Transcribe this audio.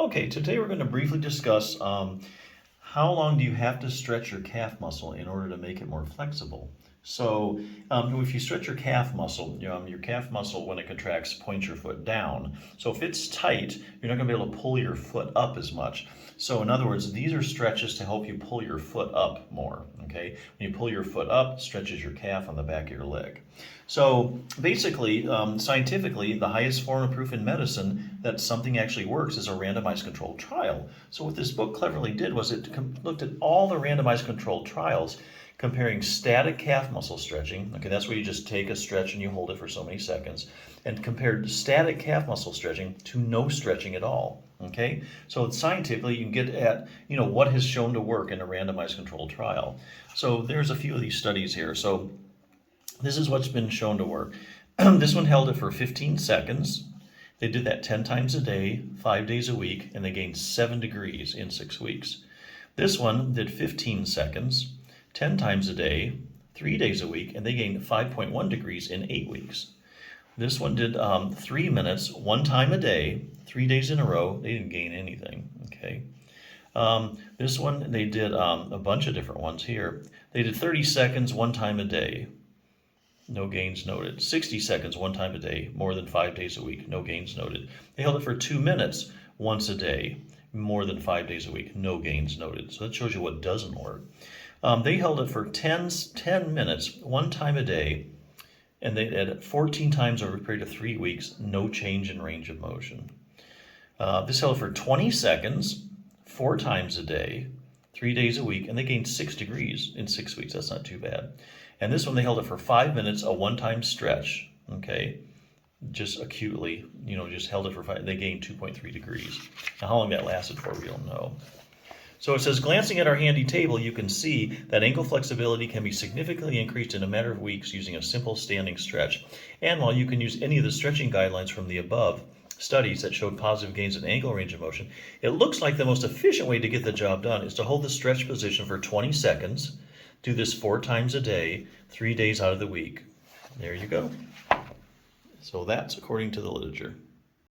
Okay, today we're going to briefly discuss how long do you have to stretch your calf muscle in order to make it more flexible. So if you stretch your calf muscle, your calf muscle when it contracts points your foot down. So if it's tight, you're not going to be able to pull your foot up as much. So in other words, these are stretches to help you pull your foot up more, okay? When you pull your foot up, stretches your calf on the back of your leg. So basically, scientifically, the highest form of proof in medicine that something actually works is a randomized controlled trial. So what this book cleverly did was it looked at all the randomized controlled trials comparing static calf muscle stretching, okay, that's where you just take a stretch and you hold it for so many seconds, and compared static calf muscle stretching to no stretching at all, okay? So scientifically, you can get at, what has shown to work in a randomized controlled trial. So there's a few of these studies here. So this is what's been shown to work. This one held it for 15 seconds. They did that 10 times a day, 5 days a week, and they gained 7 degrees in 6 weeks. This one did 15 seconds, 10 times a day, 3 days a week, and they gained 5.1 degrees in 8 weeks. This one did 3 minutes, 1 time a day, 3 days in a row. They didn't gain anything, okay? This one, they did a bunch of different ones here. They did 30 seconds, 1 time a day. No gains noted. 60 seconds, 1 time a day, more than 5 days a week. No gains noted. They held it for 2 minutes, once a day, more than 5 days a week. No gains noted. So that shows you what doesn't work. They held it for 10 minutes, 1 time a day, and they did it 14 times over a period of 3 weeks. No change in range of motion. This held for 20 seconds, 4 times a day, 3 days a week, and they gained 6 degrees in 6 weeks. That's not too bad. And this one, they held it for 5 minutes, a one-time stretch, okay? Just acutely, just held it for 5, they gained 2.3 degrees. Now, how long that lasted for, we don't know. So it says, glancing at our handy table, you can see that ankle flexibility can be significantly increased in a matter of weeks using a simple standing stretch. And while you can use any of the stretching guidelines from the above studies that showed positive gains in ankle range of motion, it looks like the most efficient way to get the job done is to hold the stretch position for 20 seconds, do this 4 times a day, 3 days out of the week. There you go. So that's according to the literature.